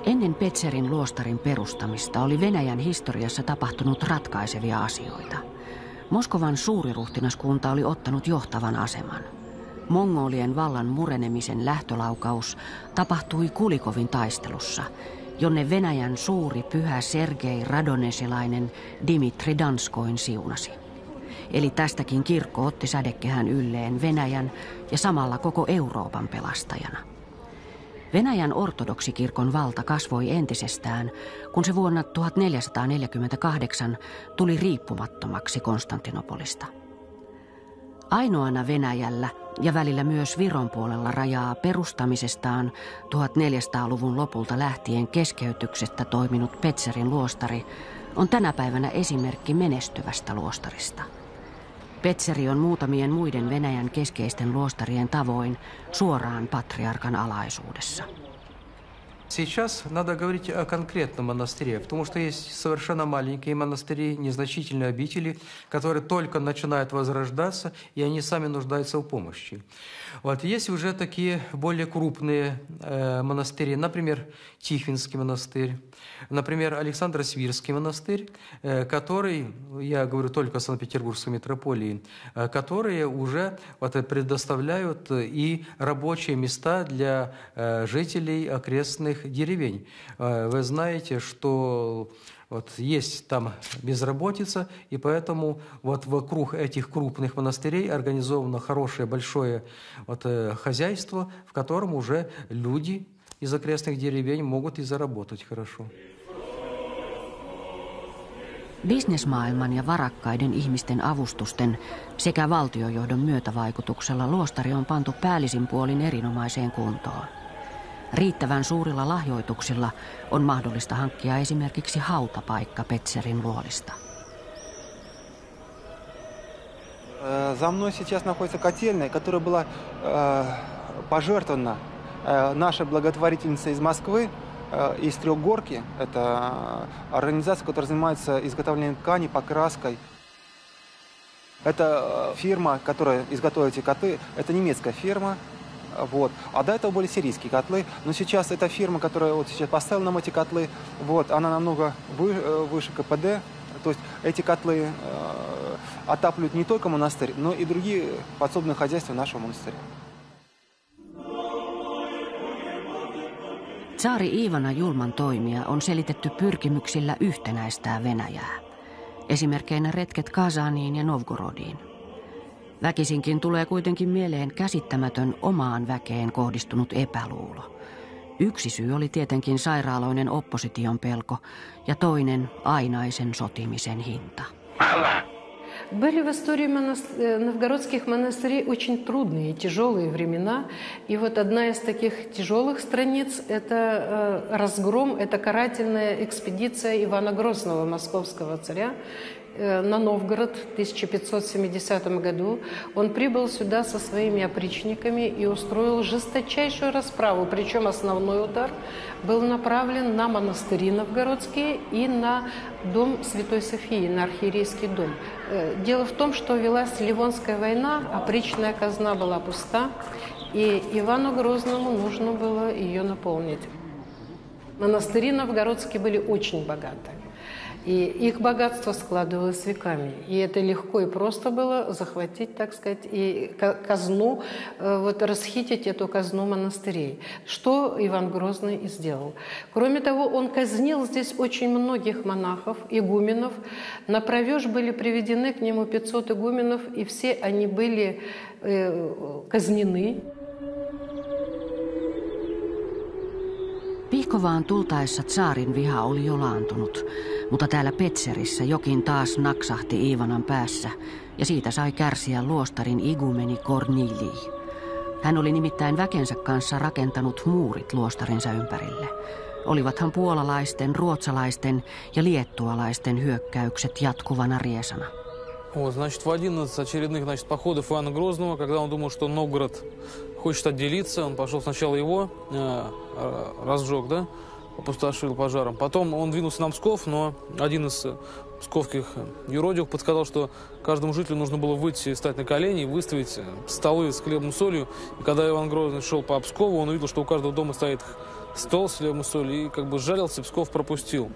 Ennen Petserin luostarin perustamista oli Venäjän historiassa tapahtunut ratkaisevia asioita. Moskovan suuriruhtinaskunta oli ottanut johtavan aseman. Mongolien vallan murenemisen lähtölaukaus tapahtui Kulikovin taistelussa, jonne Venäjän suuri pyhä Sergei Radonesilainen Dimitri Danskoin siunasi. Eli tästäkin kirkko otti sädekehän ylleen Venäjän ja samalla koko Euroopan pelastajana. Venäjän ortodoksikirkon valta kasvoi entisestään, kun se vuonna 1448 tuli riippumattomaksi Konstantinopolista. Ainoana Venäjällä ja välillä myös Viron puolella rajaa perustamisestaan 1400-luvun lopulta lähtien keskeytyksestä toiminut Petserin luostari on tänä päivänä esimerkki menestyvästä luostarista. Petseri on muutamien muiden Venäjän keskeisten luostarien tavoin suoraan patriarkan alaisuudessa. Сейчас надо говорить о конкретном монастыре, потому что есть совершенно маленькие монастыри, незначительные обители, которые только начинают возрождаться, и они сами нуждаются в помощи. Вот. Есть уже такие более крупные монастыри, например, Тихвинский монастырь, например, Александро-Свирский монастырь, который, я говорю только о Санкт-Петербургской митрополии, которые уже предоставляют и рабочие места для жителей окрестных деревень. Вы знаете, что есть там безработица, и поэтому вокруг этих крупных монастырей организовано хорошее, большое хозяйство, в котором уже люди из окрестных деревень могут и заработать хорошо. Bisnesmaailman ja varakkaiden ihmisten avustusten sekä valtiojohdon myötävaikutuksella luostari on pantu päällisin puolin erinomaiseen kuntoon. Riittävän suurilla lahjoituksilla on mahdollista hankkia esimerkiksi hautapaikka Petserin luolista. За мной сейчас находится котельная, которая была пожертвована нашей благотворительницей из Москвы, из Трехгорки. Это организация, которая занимается изготовлением ткани, покраской. Это фирма, которая изготовила эти котлы, это немецкая фирма. Вот. А до этого были сирийские котлы. Но сейчас эта фирма, которая сейчас поставила нам эти котлы, она намного выше КПД. То есть эти котлы отапливают не только монастырь, но и другие подсобные хозяйства нашего монастыря. Tsaari Iivana julman toimia on selitetty pyrkimyksillä yhtenäistää Venäjää. Esimerkkeinä retket Kazaniin ja Novgorodiin. Väkisinkin tulee kuitenkin mieleen käsittämätön omaan väkeen kohdistunut epäluulo. Yksi syy oli tietenkin sairaaloinen opposition pelko ja toinen ainaisen sotimisen hinta. Были в истории новгородских монастырей очень трудные, тяжелые времена. И одна из таких тяжелых страниц – это разгром, это карательная экспедиция Ивана Грозного, московского царя, на Новгород в 1570 году. Он прибыл сюда со своими опричниками и устроил жесточайшую расправу. Причем основной удар был направлен на монастыри новгородские и на дом Святой Софии, на архиерейский дом. Дело в том, что велась Ливонская война, опричная казна была пуста, и Ивану Грозному нужно было ее наполнить. Монастыри новгородские были очень богаты. И их богатство складывалось веками. И это легко и просто было захватить, так сказать, и казну, расхитить эту казну монастырей. Что Иван Грозный и сделал. Кроме того, он казнил здесь очень многих монахов, игуменов. На провеж были приведены к нему 500 игуменов, и все они были казнены. Pihkovaan tultaessa tsaarin viha oli jo laantunut, mutta täällä Petserissä jokin taas naksahti Iivanan päässä ja siitä sai kärsiä luostarin igumeni Kornilij. Hän oli nimittäin väkensä kanssa rakentanut muurit luostarinsa ympärille. Olivathan puolalaisten, ruotsalaisten ja liettualaisten hyökkäykset jatkuvana riesana. Значит, в один из очередных походов Ивана Грозного, когда он думал, что Новгород хочет отделиться, он пошел сначала его, разжег, опустошил пожаром. Потом он двинулся на Псков, но один из псковских юродивых подсказал, что каждому жителю нужно было выйти, стать на колени и выставить столы с хлебом и солью. И когда Иван Грозный шел по Пскову, он увидел, что у каждого дома стоит стол с хлебом и солью и как бы сжалился, Псков пропустил.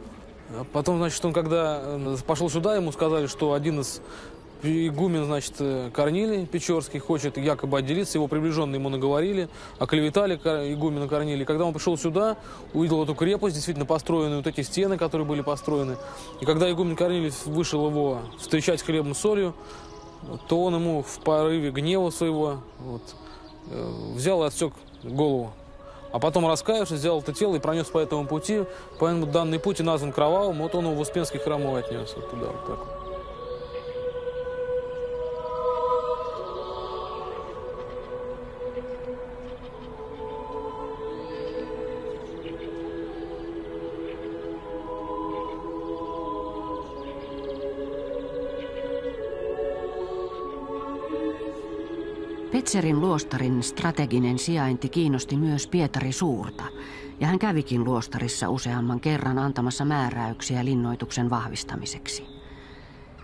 А потом, значит, он когда пошел сюда, ему сказали, что один из игумен, значит, Корнилий Печорский хочет якобы отделиться, его приближенные ему наговорили, оклеветали игумена Корнилия. Когда он пришел сюда, увидел эту крепость, действительно построенную, вот эти стены, которые были построены. И когда игумен Корнилий вышел его встречать с хлебом и солью, то он ему в порыве гнева своего взял и отсек голову. А потом, раскаявшись, взял это тело и пронес по этому пути. Поэтому данный путь и назван кровавым. Вот он его в Успенский храмовый отнес вот туда, вот так. Petzerin luostarin strateginen sijainti kiinnosti myös Pietari Suurta, ja hän kävikin luostarissa useamman kerran antamassa määräyksiä linnoituksen vahvistamiseksi.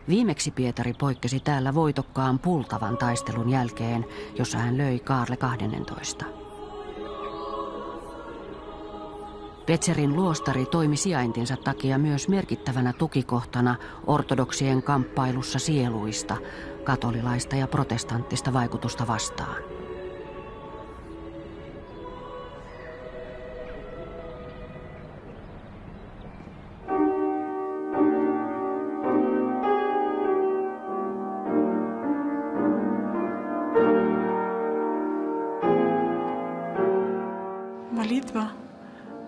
Viimeksi Pietari poikkesi täällä voitokkaan Pultavan taistelun jälkeen, jossa hän löi Kaarle 12. Petzerin luostari toimi sijaintinsa takia myös merkittävänä tukikohtana ortodoksien kamppailussa sieluista, katolilaista ja protestanttista vaikutusta vastaan.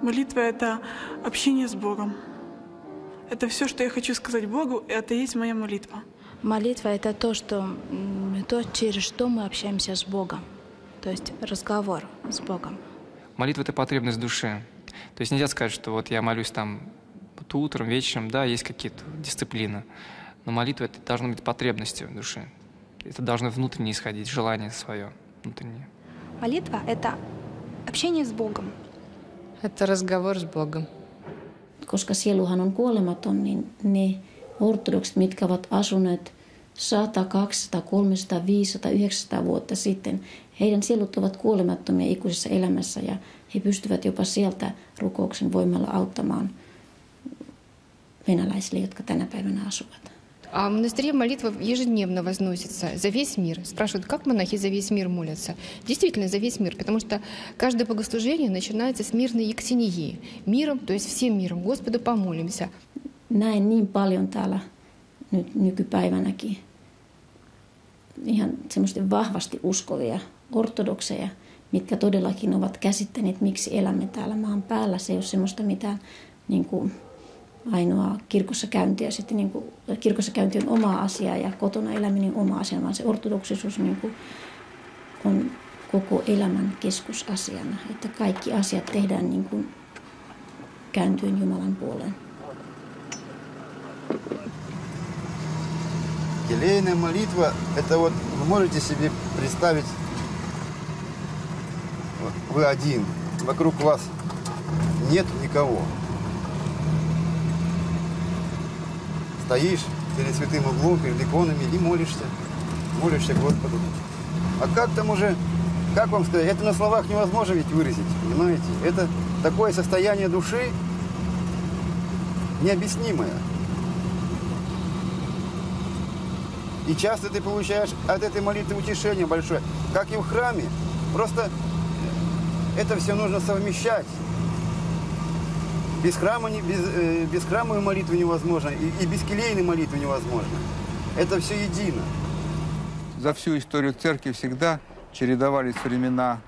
Молитва – это общение с Богом. Это все, что я хочу сказать Богу, и это и есть моя молитва. Молитва – это то, через что мы общаемся с Богом. То есть разговор с Богом. Молитва – это потребность души. То есть нельзя сказать, что вот я молюсь там утром, вечером, да, есть какие-то дисциплины. Но молитва – это должно быть потребностью души. Это должно внутренне исходить, желание свое внутреннее. Молитва – это общение с Богом. Это разговор с Богом. Koska sieluhan on kuolematon, niin ne ortodoksit, mitkä ovat asuneet 100, 200, 300, 500, 900 vuotta sitten, heidän sielut ovat kuolemattomia ikuisessa elämässä ja he pystyvät jopa sieltä rukouksen voimalla auttamaan venäläisille, jotka tänä päivänä asuvat. А в монастыре молитва ежедневно возносится за весь мир. Спрашивают, как монахи за весь мир молятся? Действительно, за весь мир, потому что каждое богослужение начинается с мирной ексинии. Миром, то есть всем миром. Господу помолимся. Näen niin paljon täällä nyt nykypäivänäkin ihan semmoisesti vahvasti uskovia ortodokseja, mitkä todellakin ovat käsittäneet, miksi elämme täällä maan päällä. Se ei ole semmoista mitään niin kuin ainoa kirkossa käyntiä. Sitten niin kuin, kirkossa käynti on oma asia ja kotona eläminen on oma asia, vaan se ortodoksisuus niin kuin on koko elämän keskusasiana. Että kaikki asiat tehdään niin kuin kääntyen Jumalan puoleen. Келейная молитва – это вот вы можете себе представить, вот, вы один, вокруг вас нет никого. Стоишь перед святым углом, перед иконами и молишься Господу. А как там уже, как вам сказать, это на словах невозможно ведь выразить, понимаете? Это такое состояние души необъяснимое. И часто ты получаешь от этой молитвы утешение большое, как и в храме. Просто это все нужно совмещать. Без храмовой молитвы невозможно, и без келейной молитвы невозможно. Это все едино. За всю историю церкви всегда чередовались времена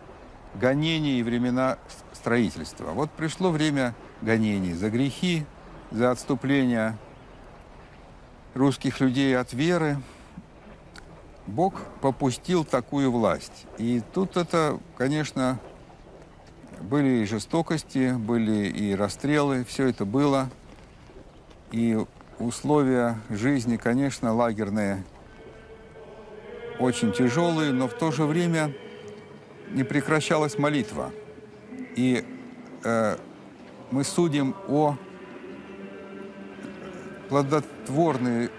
гонений и времена строительства. Вот пришло время гонений за грехи, за отступление русских людей от веры. Бог попустил такую власть. И тут это, конечно, были и жестокости, были и расстрелы, все это было. И условия жизни, конечно, лагерные, очень тяжелые, но в то же время не прекращалась молитва. И мы судим о плодотворной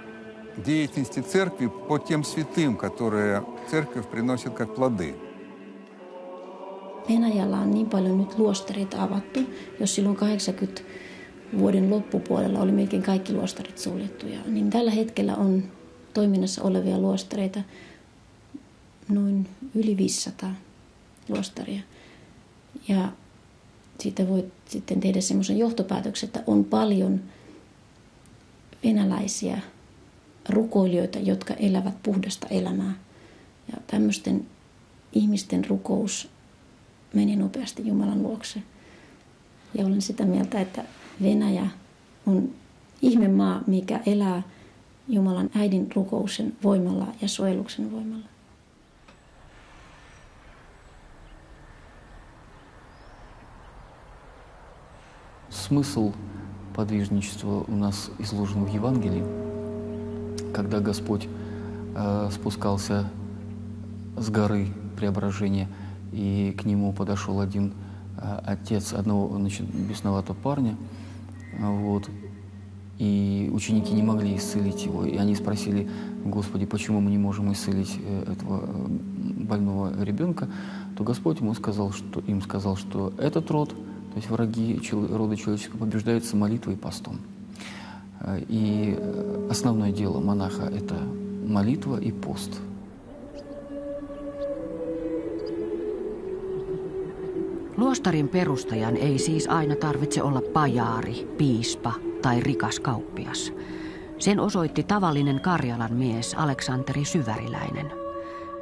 деятельности церкви по тем святым, которые церковь приносит как плоды. Venäjällä on niin paljon nyt luostareita avattu, jos silloin 80 vuoden loppupuolella oli melkein kaikki luostarit suljettuja, niin tällä hetkellä on toiminnassa olevia luostareita noin yli 500 luostaria. Ja siitä voi sitten tehdä semmoisen johtopäätöksen, että on paljon venäläisiä rukoilijoita, jotka elävät puhdasta elämää. Ja tämmöisten ihmisten rukous meni nopeasti Jumalan luokse. Ja olen sitä mieltä, että Venäjä on ihmemaa, mikä elää Jumalan äidin rukouksen voimalla ja suojeluksen voimalla. Смысл подвижничества у нас изложен в Евангелии, когда Господь спускался с горы Преображения, и к нему подошел один отец одного, значит, бесноватого парня, вот, и ученики не могли исцелить его, и они спросили: Господи, почему мы не можем исцелить этого больного ребенка? То Господь им сказал, что этот род, то есть враги рода человеческого, побеждаются молитвой и постом. И основное дело монаха – это молитва и пост. Luostarin perustajan ei siis aina tarvitse olla pajaari, piispa tai rikas kauppias. Sen osoitti tavallinen Karjalan mies Aleksanteri Syväriläinen.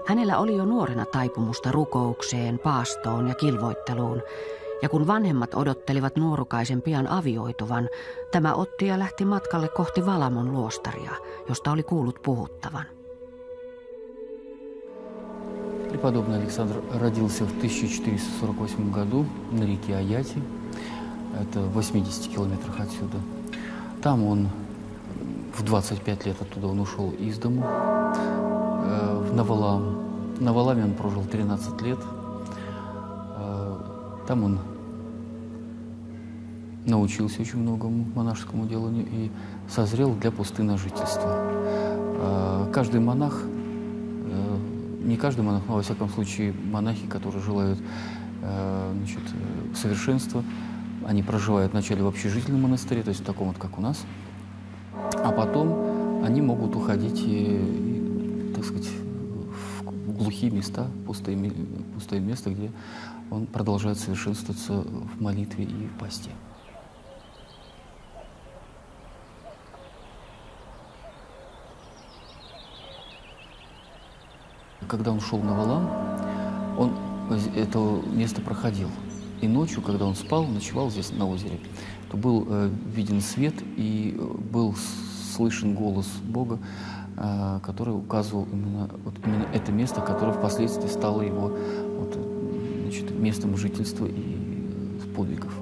Hänellä oli jo nuorena taipumusta rukoukseen, paastoon ja kilvoitteluun, ja kun vanhemmat odottelivat nuorukaisen pian avioituvan, tämä otti ja lähti matkalle kohti Valamon luostaria, josta oli kuullut puhuttavan. Преподобный Александр родился в 1448 году на реке Аяти, это в 80 километрах отсюда. Там он в 25 лет оттуда он ушел из дому, в Навалам. На Валаме он прожил 13 лет. Там он научился очень многому монашескому деланию и созрел для пустынного жительства. Каждый монах, не каждый монах, но во всяком случае монахи, которые желают совершенства, они проживают вначале в общежительном монастыре, то есть в таком вот, как у нас, а потом они могут уходить, так сказать, в глухие места, пустые места, где он продолжает совершенствоваться в молитве и в посте. Когда он шел на Валам, он это место проходил. И ночью, когда он спал, ночевал здесь на озере, то был виден свет и был слышен голос Бога, который указывал именно это место, которое впоследствии стало его местом жительства и подвигов.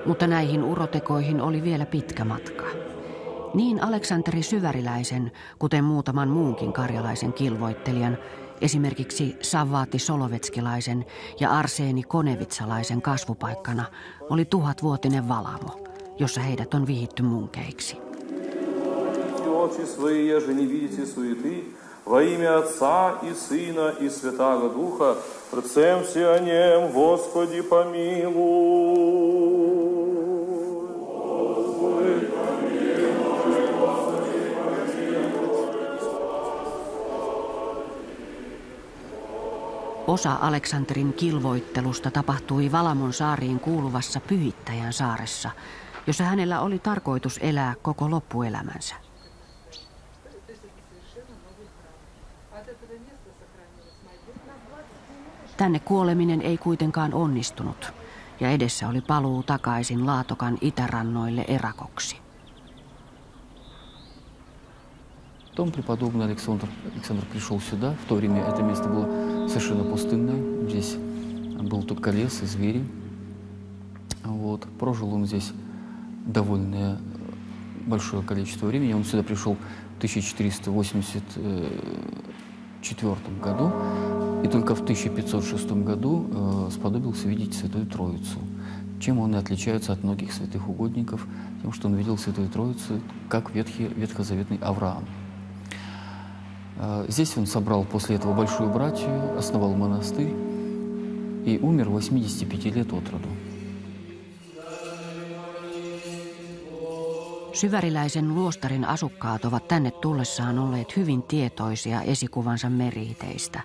Mutta näihin urotekoihin oli vielä pitkä matka. Niin Aleksanteri Syväriläisen, kuten muutaman muunkin karjalaisen kilvoittelijan, esimerkiksi Savvaati Solovetskilaisen ja Arseeni Konevitsalaisen kasvupaikkana oli 1000-vuotinen Valamo, jossa heidät on vihitty munkeiksi. Во имя Отца и Сына и Святаго Духа, пред все о нем, Господи, помилуй. Osa Aleksanterin kilvoittelusta tapahtui Valamon saariin kuuluvassa Pyhittäjän saaressa, jossa hänellä oli tarkoitus elää koko loppuelämänsä. Tänne kuoleminen ei kuitenkaan onnistunut, ja edessä oli paluu takaisin Laatokan itärannoille erakoksi. Потом преподобный Александр пришел сюда. В то время это место было совершенно пустынное. Здесь был только лес и звери. Вот. Прожил он здесь довольно большое количество времени. Он сюда пришел в 1484 году. И только в 1506 году сподобился видеть Святую Троицу. чем он и отличается от многих святых угодников, тем, что он видел Святую Троицу как ветхозаветный Авраам. Здесь он собрал после этого большую братью, основал монастырь и умер 85 лет от роду. Syväriläisen luostarin asukkaat ovat tänne tullessaan olleet hyvin tietoisia esikuvansa meriiteistä.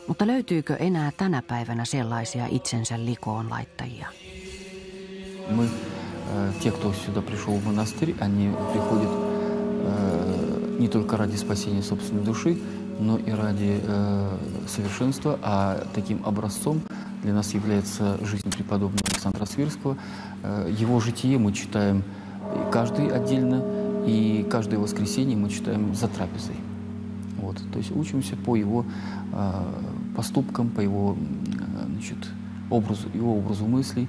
Mutta löytyykö enää tänä päivänä sellaisia itsensä likoon laittajia? Те, кто сюда пришел в монастырь, они приходят не только ради спасения собственной души, но и ради совершенства. А таким образцом для нас является жизнь преподобного Александра Свирского. Его житие мы читаем каждый отдельно, и каждое воскресенье мы читаем за трапезой. Вот, то есть учимся по его поступкам, по его, образу мыслей,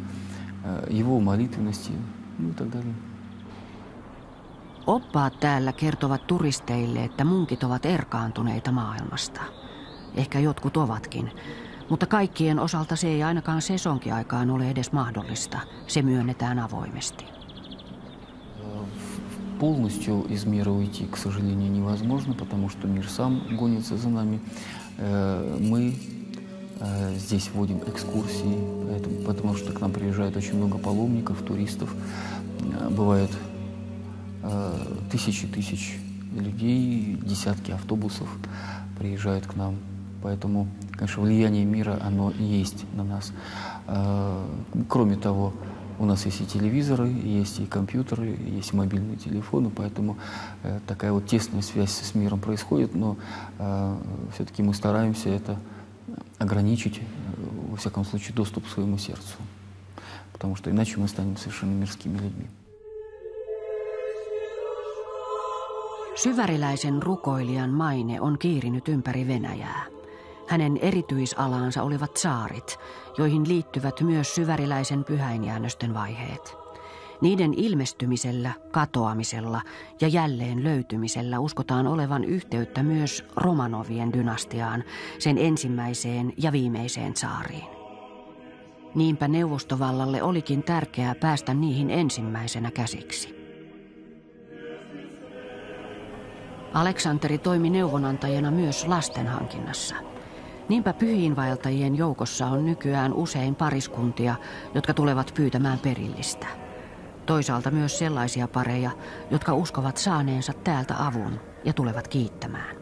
его молитвенности, ну и так далее. Oppaat täällä kertovat turisteille, että munkit ovat erkaantuneita maailmasta. Ehkä jotkut ovatkin, mutta kaikkien osalta se ei ainakaan sesonkiaikaan ole edes mahdollista. Se myönnetään avoimesti. Полностью из мира уйти, к сожалению, невозможно, потому что мир сам гонится за нами. Мы здесь вводим экскурсии, потому что к нам приезжает очень много паломников, туристов. Бывает тысячи людей, десятки автобусов приезжают к нам. Поэтому, конечно, влияние мира, оно есть на нас. Кроме того, у нас есть и телевизоры, есть и компьютеры, есть мобильные телефоны, поэтому такая вот тесная связь с миром происходит, но все-таки мы стараемся это ограничить, во всяком случае, доступ к своему сердцу, потому что иначе мы станем совершенно мирскими людьми. Syväriläisen rukoilijan maine on kiirinyt ympäri Venäjää. Hänen erityisalansa olivat saarit, joihin liittyvät myös syväriläisen pyhäinjäännösten vaiheet. Niiden ilmestymisellä, katoamisella ja jälleen löytymisellä uskotaan olevan yhteyttä myös Romanovien dynastiaan, sen ensimmäiseen ja viimeiseen tsaariin. Niinpä neuvostovallalle olikin tärkeää päästä niihin ensimmäisenä käsiksi. Aleksanteri toimi neuvonantajana myös lasten hankinnassa. Niinpä pyhiinvaeltajien joukossa on nykyään usein pariskuntia, jotka tulevat pyytämään perillistä. Toisaalta myös sellaisia pareja, jotka uskovat saaneensa täältä avun ja tulevat kiittämään.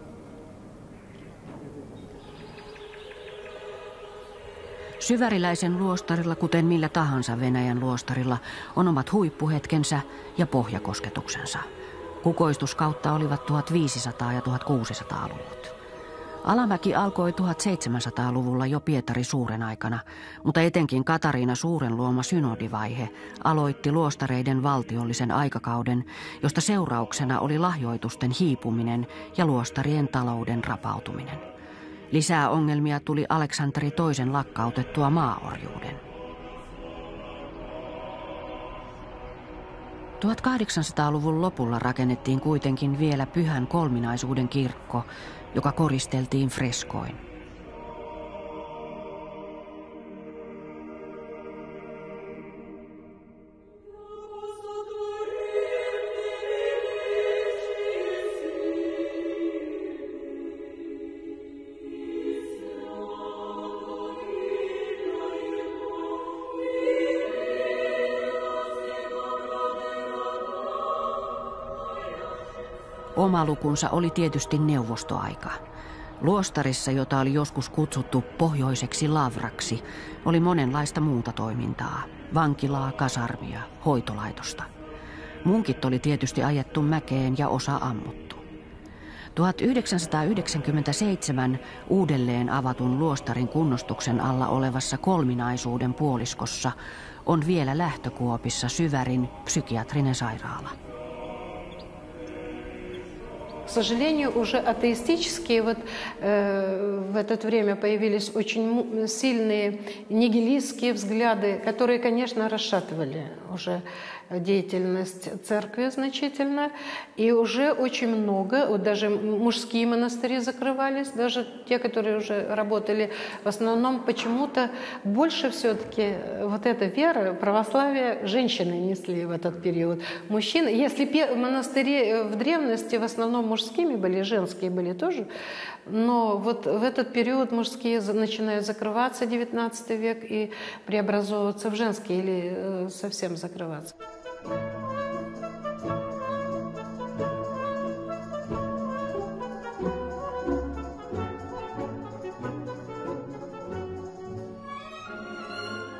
Syväriläisen luostarilla, kuten millä tahansa Venäjän luostarilla, on omat huippuhetkensä ja pohjakosketuksensa. Kukoistuskautta olivat 1500- ja 1600-luvut. Alamäki alkoi 1700-luvulla jo Pietari Suuren aikana, mutta etenkin Katariina Suuren luoma synodivaihe aloitti luostareiden valtiollisen aikakauden, josta seurauksena oli lahjoitusten hiipuminen ja luostarien talouden rapautuminen. Lisää ongelmia tuli Aleksanteri toisen lakkautettua maaorjuuden. 1800-luvun lopulla rakennettiin kuitenkin vielä Pyhän Kolminaisuuden kirkko, joka koristeltiin freskoin. Oma lukunsa oli tietysti neuvostoaika. Luostarissa, jota oli joskus kutsuttu pohjoiseksi Lavraksi, oli monenlaista muuta toimintaa. Vankilaa, kasarmia, hoitolaitosta. Munkit oli tietysti ajettu mäkeen ja osa ammuttu. 1997 uudelleen avatun luostarin kunnostuksen alla olevassa Kolminaisuuden puoliskossa on vielä lähtökuopissa Syvärin psykiatrinen sairaala. К сожалению, уже атеистические в это время появились очень сильные нигилистские взгляды, которые, конечно, расшатывали уже деятельность церкви значительно. И уже очень много, вот даже мужские монастыри закрывались, даже те, которые уже работали. В основном почему-то больше все-таки вот эта вера, православие женщины несли в этот период. Мужчины, если монастыри в древности в основном мужскими были, женские были тоже, но вот в этот период мужские начинают закрываться, 19 век, и преобразовываться в женские или совсем закрываться.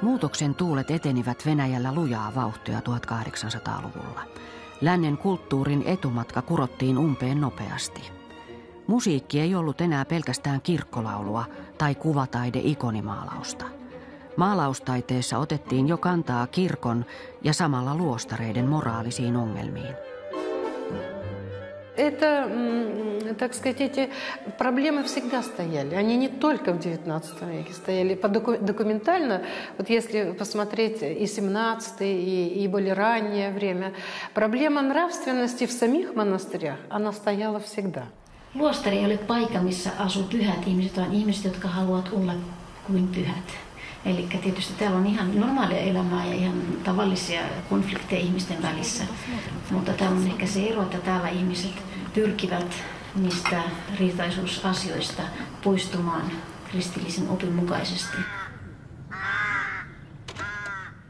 Muutoksen tuulet etenivät Venäjällä lujaa vauhtia 1800-luvulla. Lännen kulttuurin etumatka kurottiin umpeen nopeasti. Musiikki ei ollut enää pelkästään kirkkolaulua tai kuvataide-ikonimaalausta. Maalaustaiteessa otettiin jo kantaa kirkon ja samalla luostareiden moraalisiin ongelmiin. Это, так сказать, эти проблемы всегда стояли. Они не только в XIX веке стояли. Документально, вот если посмотреть и 17 и более раннее время, проблема нравственности в самих монастырях, она стояла всегда. Luostari ei ole paikka, missä asuu pyhät ihmiset, vaan ihmiset, jotka haluavat olla kuin pyhät. Eli tietysti täällä on ihan normaalia elämää ja ihan tavallisia konflikteja ihmisten välissä. Mutta täällä on ehkä se ero, että täällä ihmiset pyrkivät niistä riitaisuusasioista poistumaan kristillisen opin mukaisesti.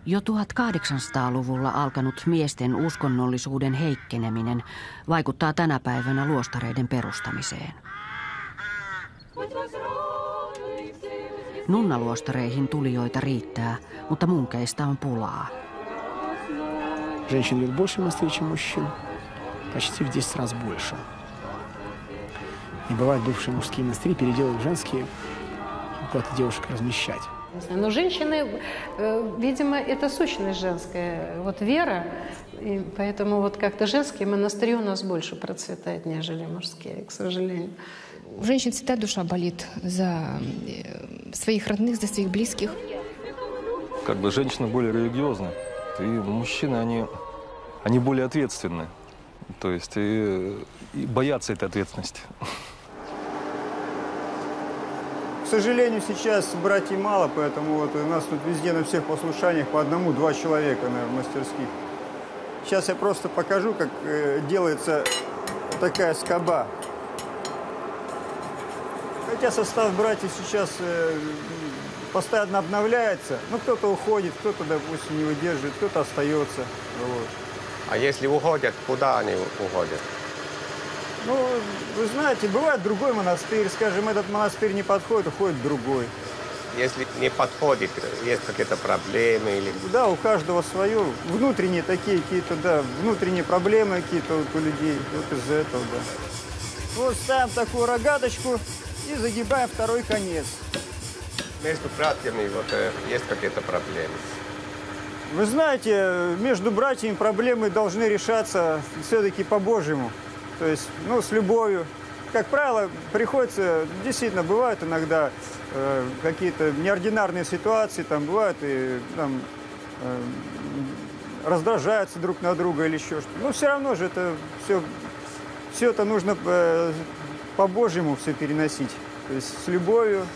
Jo 1800-luvulla alkanut miesten uskonnollisuuden heikkeneminen vaikuttaa tänä päivänä luostareiden perustamiseen. Nunnaluostareihin tulijoita riittää, mutta munkeista on pulaa. Женщин идет больше в монастырь, чем мужчин. Почти в 10 раз больше. И бывает, бывшие мужские монастыри переделывают женские, куда-то девушек размещать. Но женщины, видимо, это сущность женская, вот вера, и поэтому вот как-то женские монастыри у нас больше процветают, нежели мужские, к сожалению. У женщин всегда душа болит за своих родных, за своих близких. Как бы женщины более религиозны, и мужчины, они более ответственны, то есть и боятся этой ответственности. К сожалению, сейчас братьев мало, поэтому вот у нас тут везде на всех послушаниях по 1-2 человека, наверное, в мастерских. Сейчас я просто покажу, как делается такая скоба. Хотя состав братьев сейчас постоянно обновляется. Ну, кто-то уходит, кто-то, допустим, не выдерживает, кто-то остается. Вот. А если уходят, куда они уходят? Ну, вы знаете, бывает другой монастырь, скажем, этот монастырь не подходит, уходит другой. Если не подходит, есть какие-то проблемы или... Да, у каждого свое. Внутренние такие какие-то, да, внутренние проблемы какие-то вот у людей. Вот из-за этого, да. Вот ставим такую рогаточку и загибаем второй конец. Между братьями вот, есть какие-то проблемы? Вы знаете, между братьями проблемы должны решаться все-таки по-божьему. То есть, ну, с любовью. Как правило, приходится, действительно, бывают иногда какие-то неординарные ситуации, там бывают и там, раздражаются друг на друга или еще что-то. Но все равно же это все это нужно по-божьему все переносить. То есть с любовью.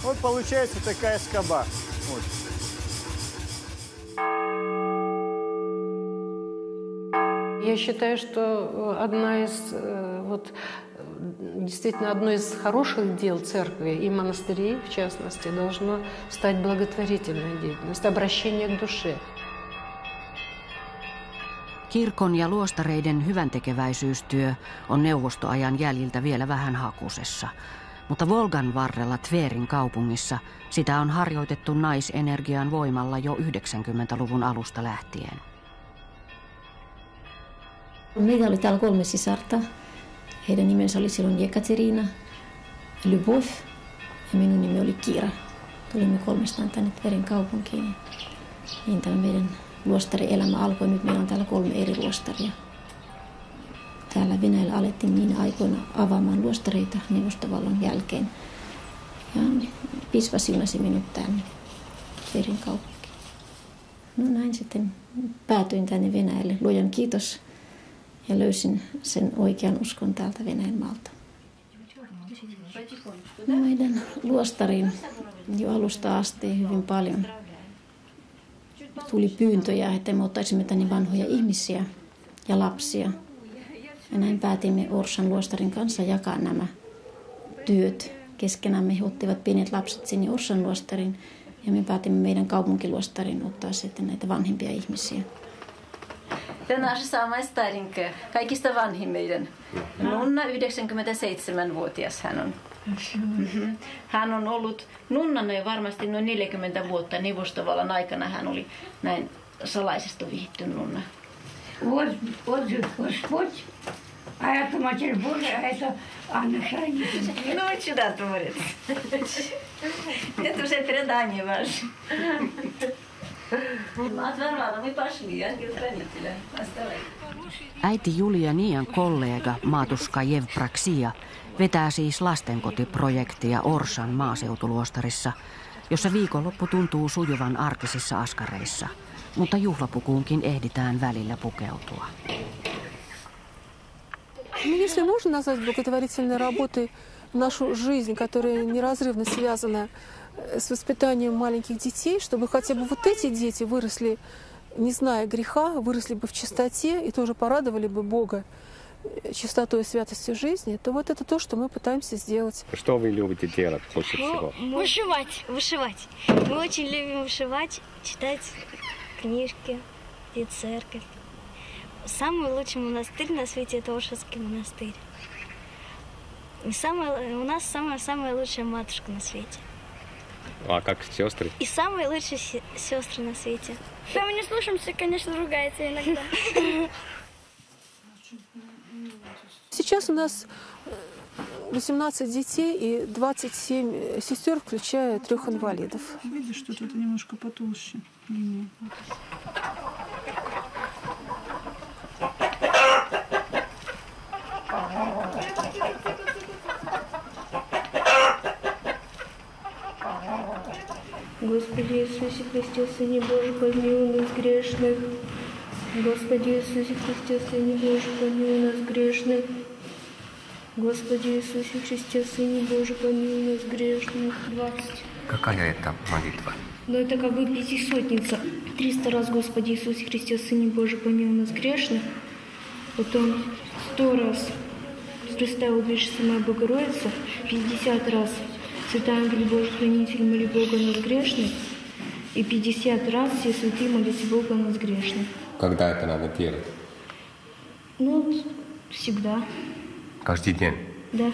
Вот получается такая скоба. Вот. Я считаю, что действительно одно из хороших дел церкви и монастырей, в частности, должно стать благотворительной деятельностью, обращение к душе. Kirkon ja luostareiden hyväntekeväisyystyö on neuvostoajan jäljiltä vielä vähän hakusessa, mutta Volgan varrella Tverin kaupungissa sitä on harjoitettu naisenergian voimalla jo 90-luvun alusta lähtien. Meitä oli täällä 3 sisarta. Heidän nimensä oli silloin Jekaterina, Lyubov ja minun nimi oli Kira. Tulimme 3 tänne Tverin kaupunkiin. Niin tämä meidän luostarielämä alkoi. Nyt meillä on täällä 3 eri luostaria. Täällä Venäjällä alettiin niin aikoina avaamaan luostareita neuvostovallan jälkeen. Ja piispa siunasi minut tänne Tverin kaupunkiin. No näin sitten päätyin tänne Venäjälle. Luojan kiitos. Ja löysin sen oikean uskon täältä Venäjän maalta. Meidän luostariin jo alusta asti hyvin paljon tuli pyyntöjä, että me ottaisimme tänne vanhoja ihmisiä ja lapsia. Ja näin päätimme Orsan luostarin kanssa jakaa nämä työt keskenämme. He ottivat pienet lapset sinne Orsan luostariin ja me päätimme meidän kaupunkiluostarin ottaa sitten näitä vanhempia ihmisiä. Tämä on sama starinkä, kaikista vanhin meidän. Nunna, 97-vuotias hän on. Hän on ollut nunnana jo varmasti noin 40 vuotta. Neuvostovallan aikana hän oli näin salaisesti vihitty nunna. Вот же Господь, а это Матерь Божия, а это Анна Хранительница. Ну, чудотворец. Это уже предание ваше. Отворвала, мы пошли, ангел-хранителя. Оставай. Äiti Julia Nian kollega Matuska Jevpraksia vetää siis lastenkotiprojektia Orsan maaseutuluostarissa, jossa viikonloppu tuntuu sujuvan arkisissa askareissa, mutta juhlapukuunkin ehditään välillä pukeutua. Если можно назвать благотворительной работой нашу жизнь, которая неразрывно связана с воспитанием маленьких детей, чтобы хотя бы вот эти дети выросли, не зная греха, выросли бы в чистоте и тоже порадовали бы Бога чистотой и святостью жизни, то вот это то, что мы пытаемся сделать. Что вы любите делать больше всего? Вышивать. Мы очень любим вышивать, читать книжки и церковь. Самый лучший монастырь на свете – это Оршанский монастырь. И у нас самая лучшая матушка на свете. А как сестры? И самые лучшие сестры на свете. Когда мы не слушаемся, конечно, ругается иногда. Сейчас у нас 18 детей и 27 сестер, включая 3 инвалидов. Видишь, что тут немножко потолще линия. Господи Иисусе Христе, Сыне Божий, помилуй нас грешных. Господи Иисусе Христе, Сыне Божий, помилуй нас грешных. Господи Иисусе Христе, Сыне Божий, помилуй нас грешных. 20. Какая это молитва? Ну, это как бы пятисотница. 300 раз Господи Иисусе Христе, Сыне Божий, помилуй нас грешных. Потом 100 раз Христа Убежище Самая Богородица. 50 раз Святой Ангел Божий, Хранитель, моли Бога нас грешных. И 50 раз все святые молите Бога нас грешных. Когда это надо делать? Ну, всегда. Каждый день? Да.